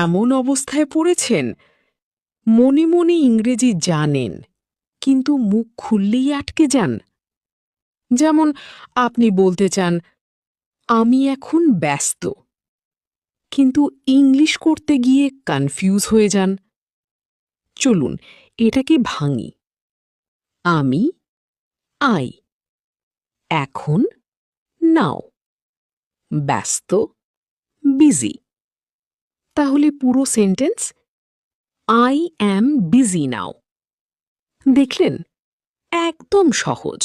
এমন অবস্থায় পড়েছেন মনে মনে ইংরেজি জানেন কিন্তু মুখ খুললেই আটকে যান? যেমন আপনি বলতে চান, আমি এখন ব্যস্ত, কিন্তু ইংলিশ করতে গিয়ে কনফিউজ হয়ে যান। চলুন এটাকে ভাঙি। আমি, আই। এখন, নাও। ব্যস্ত, বিজি। তাহলে পুরো sentence, I am busy now. দেখলেন, একদম সহজ।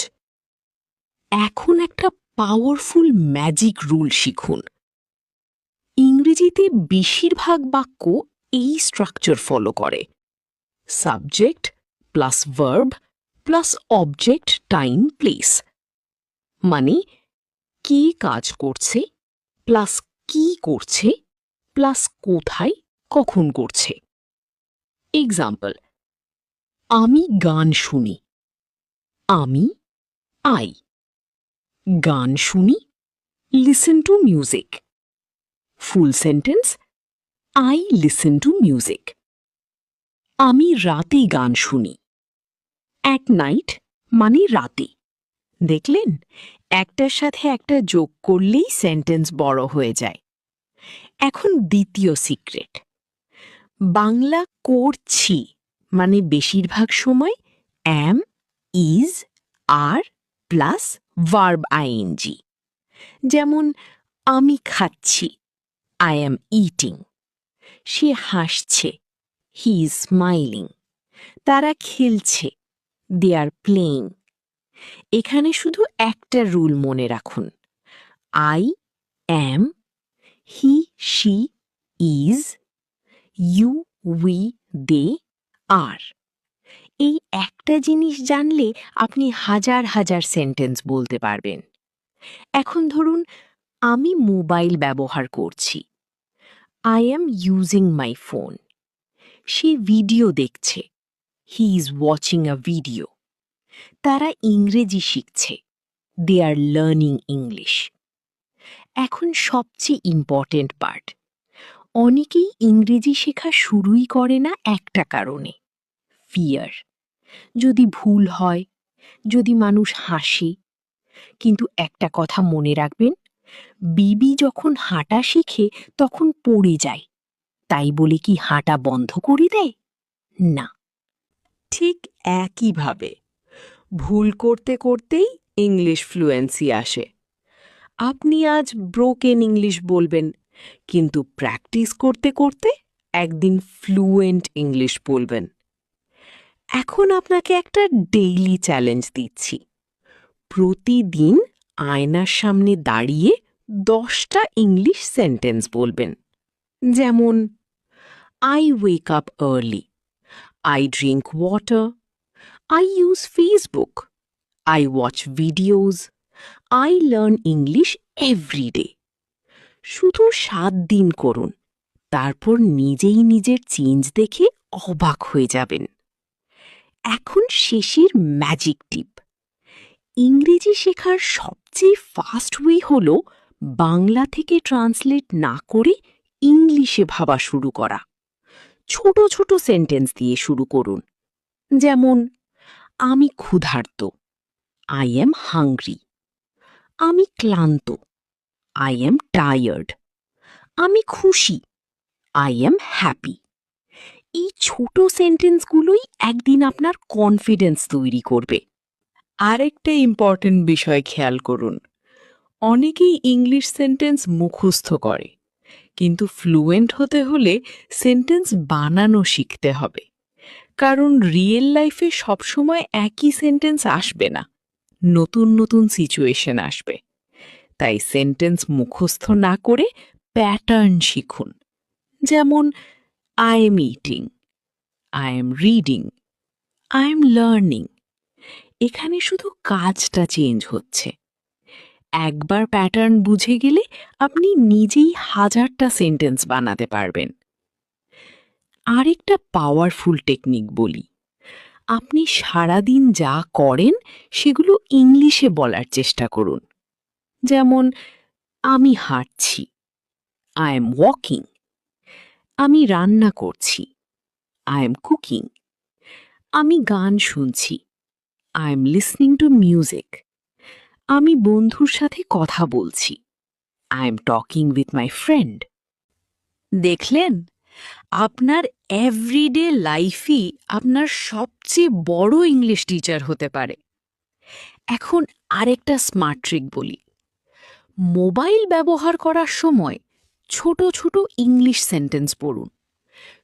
এখন একটা পাওয়ারফুল ম্যাজিক রুল শিখুন। ইংরেজিতে বেশিরভাগ বাক্য এই স্ট্রাকচার ফলো করে: subject plus verb plus object time place. মানে কে কাজ করছে প্লাস কি করছে প্লাস কোথায় কখন করছে। এক্সাম্পল, আমি গান শুনি। আমি, আই। গান শুনি, listen to music. Full sentence, I listen to music. আমি রাতে গান শুনি। অ্যাট নাইট মানে রাতে। দেখলেন, একটার সাথে একটা যোগ করলেই সেন্টেন্স বড় হয়ে যায়। এখন দ্বিতীয় সিক্রেট, বাংলা করছি মানে বেশিরভাগ সময় am, is, are plus verb ING. যেমন আমি খাচ্ছি, আই অ্যাম ইটিং। সে হাসছে, হি ইজ স্মাইলিং। তারা খেলছে, দে আর প্লেইং। এখানে শুধু একটা রুল মনে রাখুন, I am, he she is, you we they are. এই একটা জিনিস জানলে আপনি হাজার হাজার সেন্টেন্স বলতে পারবেন। এখন ধরুন আমি মোবাইল ব্যবহার করছি, I am using my phone. সে ভিডিও দেখছে, he is watching a video. তারা ইংরেজি শিখছে, দে আর লার্নিং ইংলিশ। এখন সবচেয়ে ইম্পর্টেন্ট পার্ট, অনেকেই ইংরেজি শেখা শুরুই করে না একটা কারণে, ফিয়ার। যদি ভুল হয়, যদি মানুষ হাসে। কিন্তু একটা কথা মনে রাখবেন, বেবি যখন হাঁটা শিখে তখন পড়ে যায়, তাই বলে কি হাঁটা বন্ধ করে দেয়? না। ঠিক একইভাবে ভুল করতে করতেই ইংলিশ ফ্লুয়েন্সি আসে। আপনি আজ ব্রোকেন ইংলিশ বলবেন, কিন্তু প্র্যাকটিস করতে করতে একদিন ফ্লুয়েন্ট ইংলিশ বলবেন। এখন আপনাকে একটা ডেইলি চ্যালেঞ্জ দিচ্ছি। প্রতিদিন আয়নার সামনে দাঁড়িয়ে 10টা ইংলিশ সেন্টেন্স বলবেন। যেমন I wake up early, I drink water, I use Facebook, I watch videos, I learn English every day. শুধু 7 দিন করুন, তারপর নিজেই নিজের চেঞ্জ দেখে অবাক হয়ে যাবেন। এখন শেষের ম্যাজিক টিপ, ইংরেজি শেখার সবচেয়ে ফাস্ট ওয়ে হল বাংলা থেকে ট্রান্সলেট না করে ইংলিশে ভাবা শুরু করা। ছোট ছোট সেন্টেন্স দিয়ে শুরু করুন। যেমন আমি ক্ষুধার্ত, আই অ্যাম হাংরি। আমি ক্লান্ত, আই অ্যাম টায়ার্ড। আমি খুশি, আই অ্যাম হ্যাপি। এই ছোট সেন্টেন্সগুলোই একদিন আপনার কনফিডেন্স তৈরি করবে। আরেকটা ইম্পর্টেন্ট বিষয় খেয়াল করুন, অনেকেই ইংলিশ সেন্টেন্স মুখস্থ করে, কিন্তু ফ্লুয়েন্ট হতে হলে সেন্টেন্স বানানো শিখতে হবে। কারণ রিয়েল লাইফে সবসময় একই সেন্টেন্স আসবে না, নতুন নতুন সিচুয়েশন আসবে। তাই সেন্টেন্স মুখস্থ না করে প্যাটার্ন শিখুন। যেমন I am eating, I am reading, I am learning. এখানে শুধু কাজটা চেঞ্জ হচ্ছে। একবার প্যাটার্ন বুঝে গেলে আপনি নিজেই হাজারটা সেন্টেন্স বানাতে পারবেন। আরেকটা পাওয়ারফুল টেকনিক বলি, আপনি সারাদিন যা করেন সেগুলো ইংলিশে বলার চেষ্টা করুন। যেমন আমি হাঁটছি, আই এম ওয়াকিং। আমি রান্না করছি। I am cooking. আমি গান শুনছি। I am listening to music. আমি বন্ধুর সাথে কথা বলছি। I am talking with my friend. দেখলেন, আপনার এভরিডে লাইফই আপনার সবচেয়ে বড় ইংলিশ টিচার হতে পারে। এখন আরেকটা স্মার্ট ট্রিক বলি। মোবাইল ব্যবহার করার সময় ছোট ছোট ইংলিশ সেন্টেন্স পড়ুন।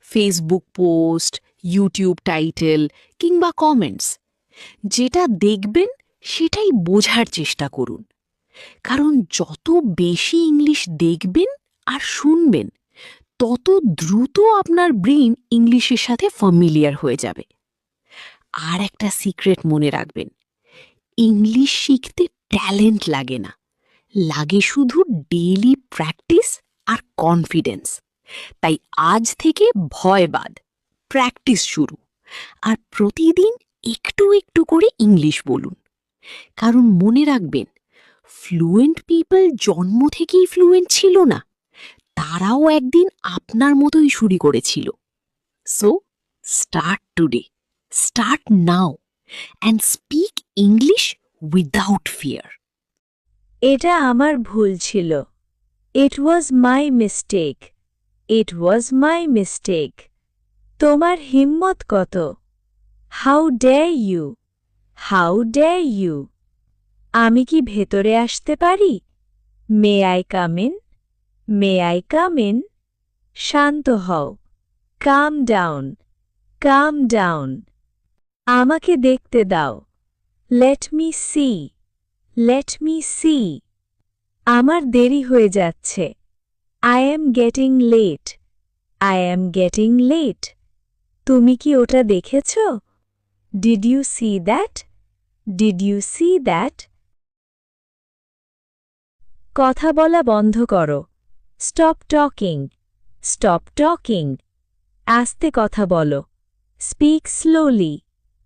ফেসবুক পোস্ট, ইউটিউব টাইটেল কিংবা কমেন্টস, যেটা দেখবেন সেটাই বোঝার চেষ্টা করুন। কারণ যত বেশি ইংলিশ দেখবেন আর শুনবেন, তত দ্রুত আপনার ব্রেন ইংলিশের সাথে ফ্যামিলিয়ার হয়ে যাবে। আর একটা সিক্রেট মনে রাখবেন, ইংলিশ শিখতে ট্যালেন্ট লাগে না, লাগে শুধু ডেইলি প্র্যাকটিস আর কনফিডেন্স। তাই আজ থেকে ভয় বাদ, প্র্যাকটিস শুরু, আর প্রতিদিন একটু একটু করে ইংলিশ বলুন। কারণ মনে রাখবেন, ফ্লুয়েন্ট পিপল জন্ম থেকেই ফ্লুয়েন্ট ছিল না, তারাও একদিন আপনার মতোই শুরু করেছিল। So start today, start now, and speak English without fear. এটা আমার ভুল ছিল। It was my mistake. It was my mistake. তোমার হিম্মত কত? How dare you? How dare you? আমি কি ভেতরে আসতে পারি? May I come in? May I come in? শান্ত হও। Calm down. Calm down. আমাকে দেখতে দাও। Let me see. Let me see. আমার দেরি হয়ে যাচ্ছে। I am getting late. I am getting late. তুমি কি ওটা দেখেছ? Did you see that? Did you see that? কথা বলা বন্ধ করো। Stop talking. Stop talking. আস্তে কথা বলো। Speak slowly.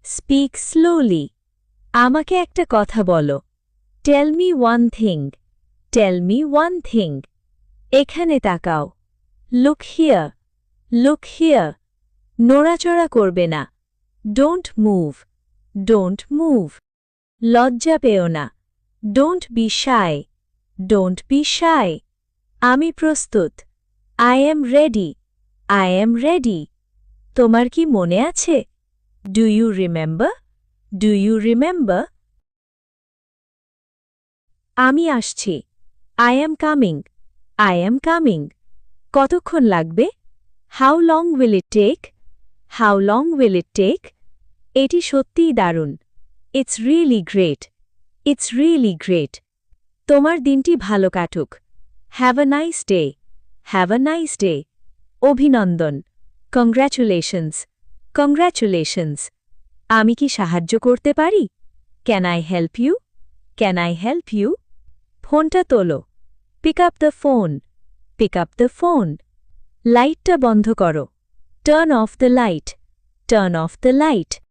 Speak slowly. আমাকে একটা কথা বলো। Tell me one thing. Tell me one thing. এখানে তাকাও। Look here. Look here. নড়াচড়া করবে না। Don't move. Don't move. লজ্জা পেও না। Don't be shy. Don't be shy. আমি প্রস্তুত। I am ready. I am ready. তোমার কি মনে আছে? Do you remember? Do you remember? আমি আসছি। I am coming. I am coming. কতক্ষণ লাগবে? How long will it take? How long will it take? এটি সত্যিই দারুণ। It's really great. It's really great. তোমার দিনটি ভালো কাটুক। Have a nice day. Have a nice day. অভিনন্দন। কংগ্র্যাচুলেশনস। কংগ্র্যাচুলেশনস। আমি কি সাহায্য করতে পারি? Can I help you? Can I help you? ফোনটা তোলো। Pick up the phone. Pick up the phone. লাইটটা বন্ধ করো। Turn off the light. Turn off the light.